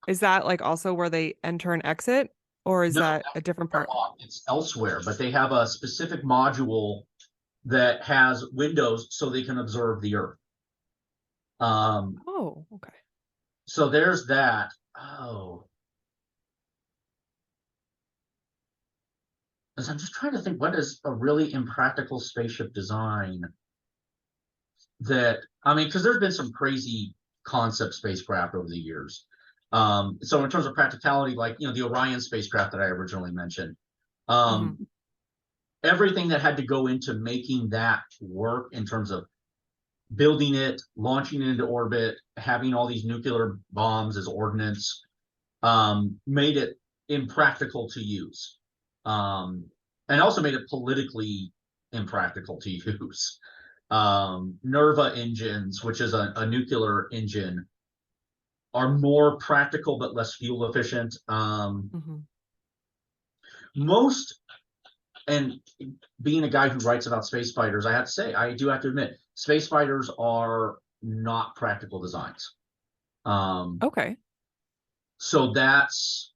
is that like also where they enter and exit, or is No, that a different part? it's elsewhere, but they have a specific module that has windows so they can observe the Earth. Um, Oh, okay. so there's that. Oh, as I'm just trying to think, what is a really impractical spaceship design that I mean, because there's been some crazy concept spacecraft over the years. So in terms of practicality, like the Orion spacecraft that I originally mentioned, Hmm. um, everything that had to go into making that work in terms of building it, launching it into orbit, having all these nuclear bombs as ordnance, made it impractical to use, and also made it politically impractical to use. Nerva engines, which is a nuclear engine, are more practical but less fuel efficient. Hmm. Most and being a guy who writes about space fighters, I have to say, I do have to admit, space fighters are not practical designs. Um, Okay. so that's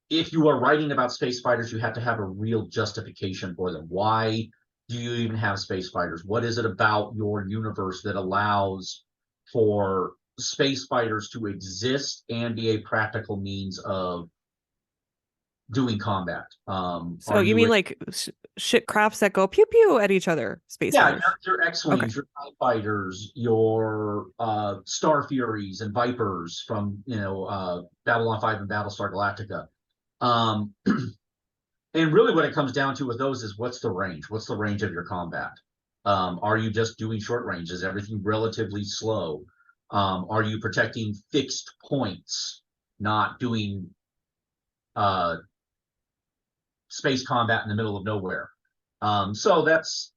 if you are writing about space fighters, you have to have a real justification for them. Why do you even have space fighters? What is it about your universe that allows for space fighters to exist and be a practical means of doing combat? So Are you you mean like ship crafts that go pew pew at each other, space Yeah, fighters? your Okay. X-wings, your TIE fighters, your Star Furies and Vipers from Babylon 5 and Battlestar Galactica. Um, and really, what it comes down to with those is what's the range? What's the range of your combat? Are you just doing short range? Is everything relatively slow? Are you protecting fixed points, not doing uh, space combat in the middle of nowhere? So that's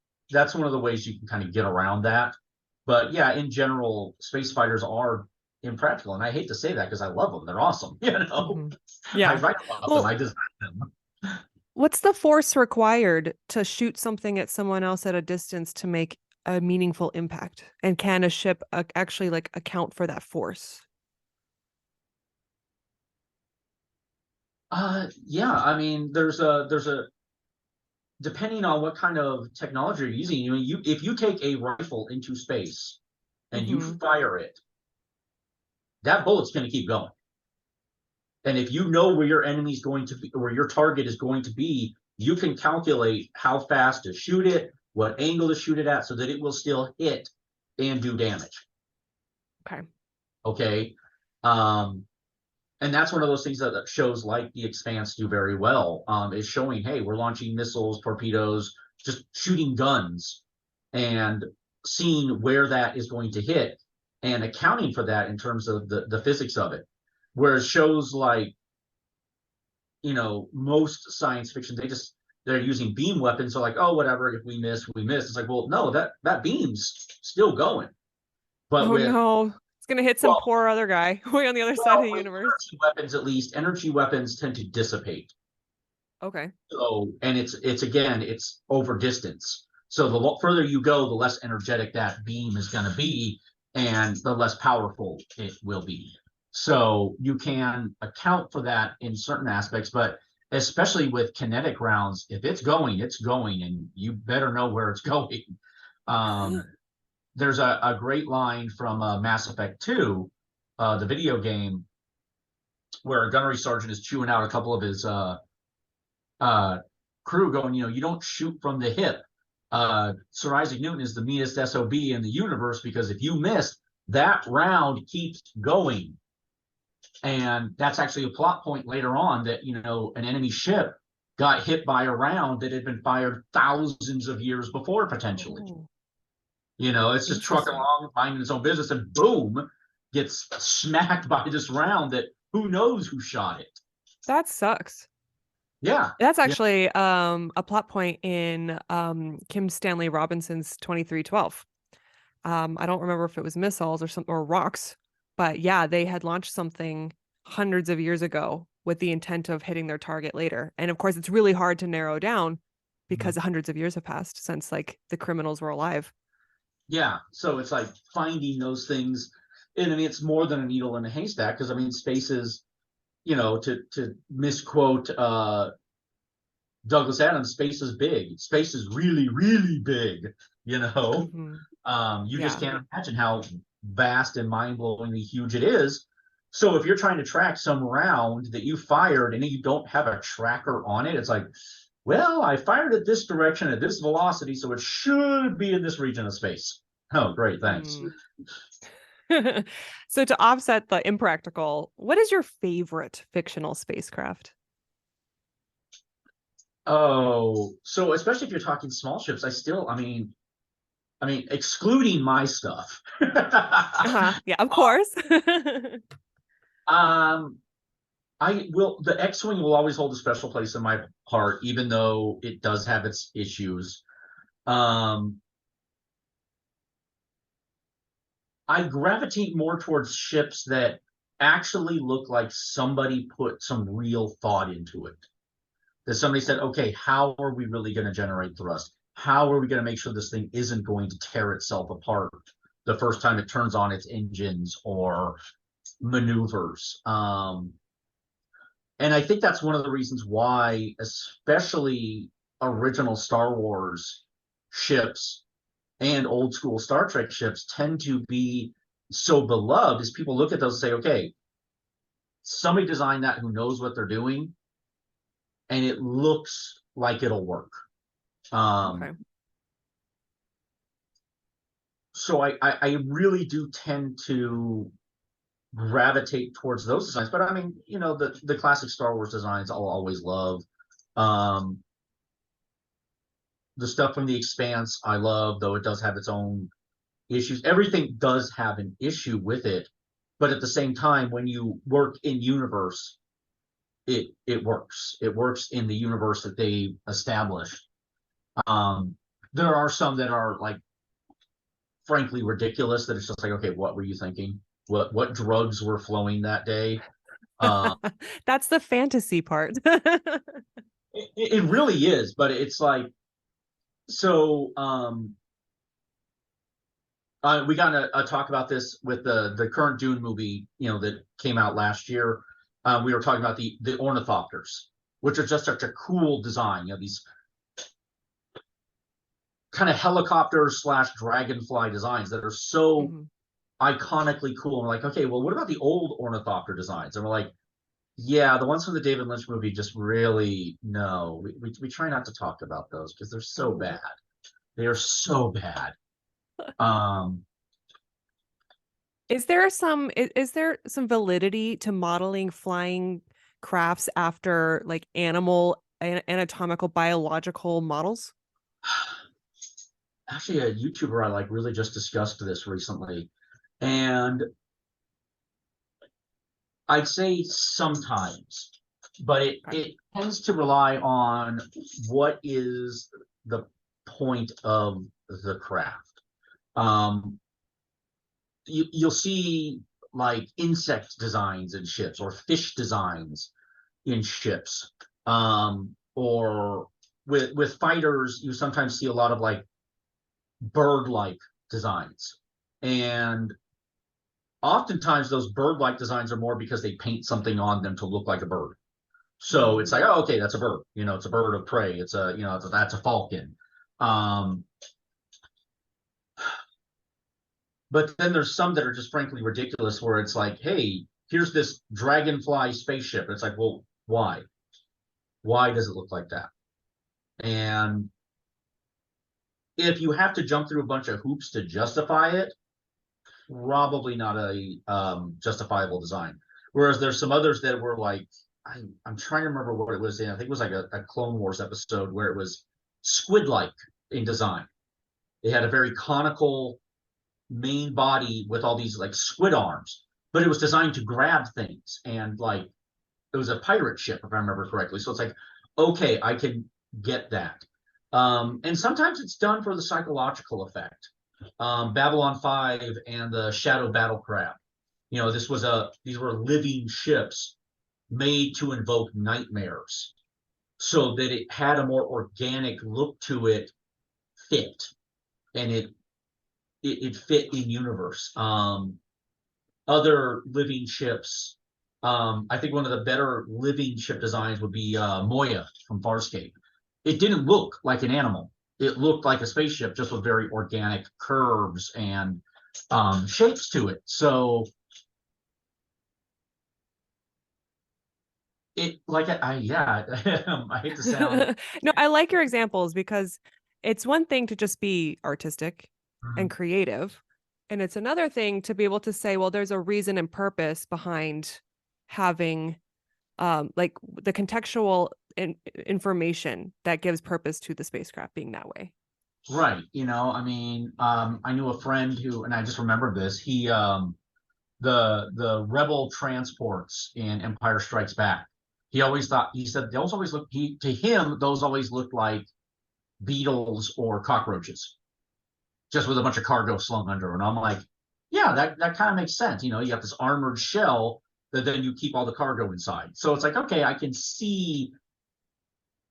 one of the ways you can kind of get around that. But yeah, in general, space fighters are impractical. And I hate to say that because I love them. They're awesome. Hmm. I Yeah. write about them. I Well, design them. what's the force required to shoot something at someone else at a distance to make a meaningful impact? And can a ship actually like account for that force? Yeah. I mean, there's a depending on what kind of technology you're using. If you take a rifle into space and you Hmm. fire it, that bullet's going to keep going. And if you know where your enemy's going to be, or your target is going to be, you can calculate how fast to shoot it, what angle to shoot it at, so that it will still hit and do damage. Okay. Okay. Um, and that's one of those things that shows like The Expanse do very well, is showing, hey, we're launching missiles, torpedoes, just shooting guns, and seeing where that is going to hit and accounting for that in terms of the physics of it. Whereas shows like, most science fiction, they're using beam weapons. So like, oh, whatever, if we miss, we miss. It's like, well, no, that beam's still going. But Oh with no, it's gonna hit some well, poor other guy way on the other side of well, the with universe. energy weapons, at least, energy weapons tend to dissipate. Okay. So, and it's over distance. So the further you go, the less energetic that beam is going to be, and the less powerful it will be. So you can account for that in certain aspects, but especially with kinetic rounds, if it's going, and you better know where it's going. Um, there's a great line from Mass Effect 2, the video game, where a gunnery sergeant is chewing out a couple of his uh, crew going, you don't shoot from the hip. Sir Isaac Newton is the meanest SOB in the universe because if you miss, that round keeps going. And that's actually a plot point later on that, an enemy ship got hit by a round that had been fired thousands of years before, potentially. Oh, It's just trucking interesting. along, minding its own business, and boom, gets smacked by this round that who knows who shot it. That sucks. Yeah. That's Yeah. actually a plot point in Kim Stanley Robinson's 2312. I don't remember if it was missiles or something or rocks, but yeah, they had launched something hundreds of years ago with the intent of hitting their target later. And of course, it's really hard to narrow down because hundreds of years have passed since like the criminals were alive. Yeah, so it's like finding those things, and I mean it's more than a needle in a haystack because I mean space is, to misquote Douglas Adams, space is big. Space is really, really big. You know, Hmm. you just Yeah. can't imagine how vast and mind-blowingly huge it is. So if you're trying to track some round that you fired and you don't have a tracker on it, it's like, well, I fired it this direction at this velocity, so it should be in this region of space. Oh, great, thanks. Mm. So to offset the impractical, what is your favorite fictional spacecraft? Oh, so especially if you're talking small ships, excluding my stuff. Uh-huh. Yeah, of course. um, the X-wing will always hold a special place in my heart, even though it does have its issues. Um, I gravitate more towards ships that actually look like somebody put some real thought into it. That somebody said, okay, how are we really going to generate thrust? How are we going to make sure this thing isn't going to tear itself apart the first time it turns on its engines or maneuvers? And I think that's one of the reasons why, especially original Star Wars ships and old school Star Trek ships tend to be so beloved, is people look at those and say, okay, somebody designed that who knows what they're doing, and it looks like it'll work. Okay. So I really do tend to gravitate towards those designs. But I mean, the classic Star Wars designs I'll always love. Um, the stuff from The Expanse I love, though it does have its own issues. Everything does have an issue with it, but at the same time, when you work in universe, it works. It works in the universe that they established. Um, there are some that are like frankly ridiculous that it's just like, okay, what were you thinking? what drugs were flowing that day. Uh, That's the fantasy part. it really is, but it's like so. We got to talk about this with the current Dune movie, that came out last year. We were talking about the ornithopters, which are just such a cool design. These kind of helicopter / dragonfly designs that are so Mhm. iconically cool. And we're like, okay, well, what about the old ornithopter designs? And we're like, yeah, the ones from the David Lynch movie just really no. We try not to talk about those because they're so Oh. bad. They are so bad. Um, Is there some validity to modeling flying crafts after like animal anatomical biological models? Actually, a YouTuber I like really just discussed this recently, and I'd say sometimes, but it Okay. it tends to rely on what is the point of the craft. Um, you'll see like insect designs in ships or fish designs in ships, or with fighters, you sometimes see a lot of like bird-like designs, and oftentimes those bird-like designs are more because they paint something on them to look like a bird. So it's Mm. like, oh, okay, that's a bird. It's a bird of prey. It's a, that's a falcon. Um, but then there's some that are just frankly ridiculous, where it's like, hey, here's this dragonfly spaceship. It's like, well, why? Why does it look like that? And if you have to jump through a bunch of hoops to justify it, probably not a justifiable design. Whereas there's some others that were like, I'm trying to remember what it was in. I think it was like a Clone Wars episode where it was squid-like in design. They had a very conical main body with all these like squid arms, but it was designed to grab things, and like it was a pirate ship if I remember correctly. So it's like, okay, I can get that. And sometimes it's done for the psychological effect. Babylon 5 and the Shadow Battlecraft. These were living ships made to invoke nightmares, so that it had a more organic look to it, fit, and it fit in universe. Other living ships, I think one of the better living ship designs would be Moya from Farscape. It didn't look like an animal. It looked like a spaceship, just with very organic curves and shapes to it. So it like I yeah, I hate to sound. No, I like your examples because it's one thing to just be artistic and Mhm. creative, and it's another thing to be able to say, well, there's a reason and purpose behind having like the contextual information that gives purpose to the spacecraft being that way. Right. I mean, I knew a friend who, and I just remembered this. The rebel transports in Empire Strikes Back. He said those always look to him those always looked like beetles or cockroaches, just with a bunch of cargo slung under. And I'm like, yeah, that kind of makes sense. You have this armored shell that then you keep all the cargo inside. So it's like, okay, I can see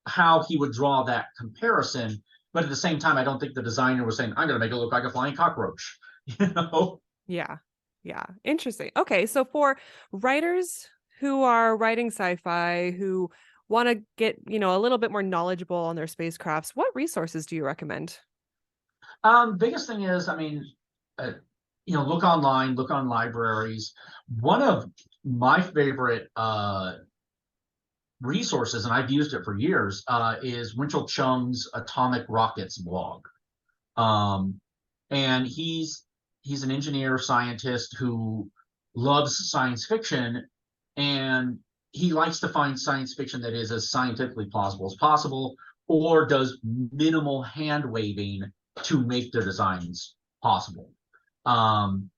how he would draw that comparison, but at the same time, I don't think the designer was saying, I'm going to make it look like a flying cockroach. you know Yeah. Yeah. Interesting. Okay. So for writers who are writing sci-fi, who want to get, a little bit more knowledgeable on their spacecrafts, what resources do you recommend? Biggest thing is, I mean, uh, look online, look on libraries. One of my favorite resources, and I've used it for years, is Winchell Chung's Atomic Rockets blog. Um, and he's an engineer scientist who loves science fiction, and he likes to find science fiction that is as scientifically plausible as possible, or does minimal hand waving to make their designs possible. Um,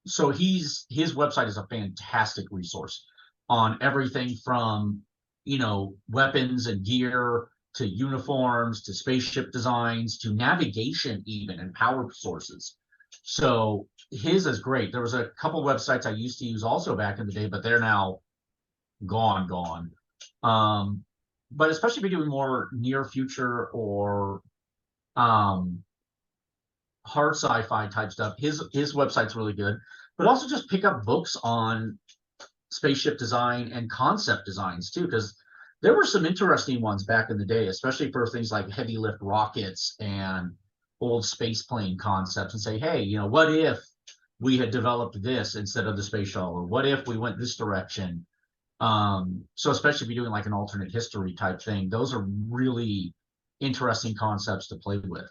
so his website is a fantastic resource on everything from weapons and gear to uniforms to spaceship designs to navigation even and power sources. So his is great. There was a couple websites I used to use also back in the day, but they're now gone. But especially if you're doing more near future or hard sci-fi type stuff, his website's really good. But also just pick up books on spaceship design and concept designs too, because there were some interesting ones back in the day, especially for things like heavy lift rockets and old space plane concepts, and say, hey, what if we had developed this instead of the space shuttle, or what if we went this direction? So especially if you're doing like an alternate history type thing, those are really interesting concepts to play with.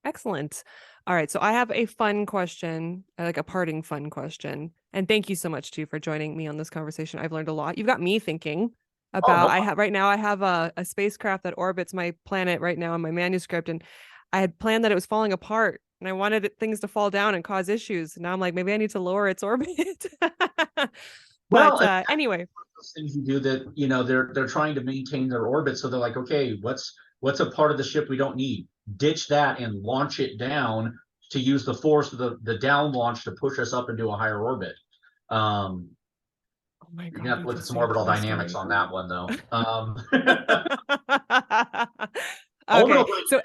Excellent. All right. So I have a fun question, like a parting fun question. And thank you so much, too, for joining me on this conversation. I've learned a lot. You've got me thinking about, right now I have a spacecraft that orbits my planet right now in my manuscript. And I had planned that it was falling apart and I wanted things to fall down and cause issues. Now I'm like, maybe I need to lower its orbit. But anyway, things you do that, they're trying to maintain their orbit. So they're like, okay, what's a part of the ship we don't need? Ditch that and launch it down to use the force of the down launch to push us up into a higher orbit. Oh my God, you have to look at some orbital dynamics on that one, though. Okay, so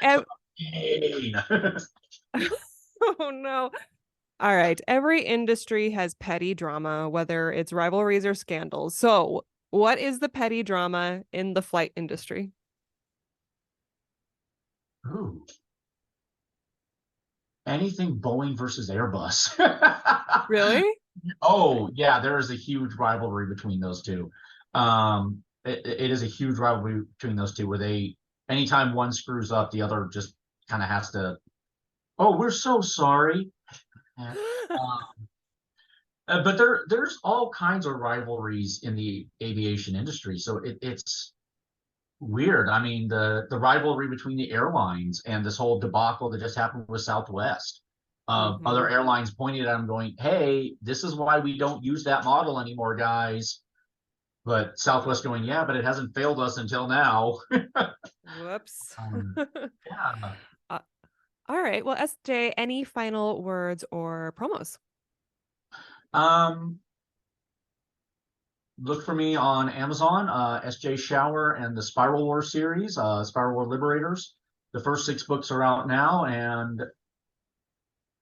oh no. All right, every industry has petty drama, whether it's rivalries or scandals. So what is the petty drama in the flight industry? Ooh. Anything Boeing versus Airbus. Really? Oh, yeah, there is a huge rivalry between those two. It is a huge rivalry between those two where anytime one screws up, the other just kind of has to, oh, we're so sorry. But there's all kinds of rivalries in the aviation industry. So it's weird. I mean, the rivalry between the airlines and this whole debacle that just happened with Southwest. Other airlines pointing at them going, hey, this is why we don't use that model anymore, guys. But Southwest going, yeah, but it hasn't failed us until now. Whoops. Yeah. All right. Well, SJ, any final words or promos? Look for me on Amazon, SJ Schauer and the Spiral War series, Spiral War Liberators. The first 6 books are out now, and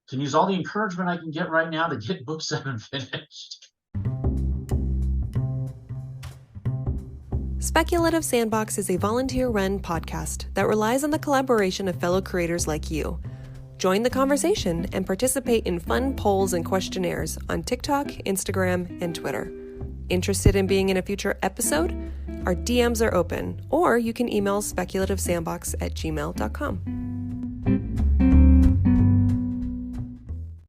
can use all the encouragement I can get right now to get book 7 finished. Speculative Sandbox is a volunteer-run podcast that relies on the collaboration of fellow creators like you. Join the conversation and participate in fun polls and questionnaires on TikTok, Instagram, and Twitter. Interested in being in a future episode? Our DMs are open, or you can email speculativesandbox@gmail.com.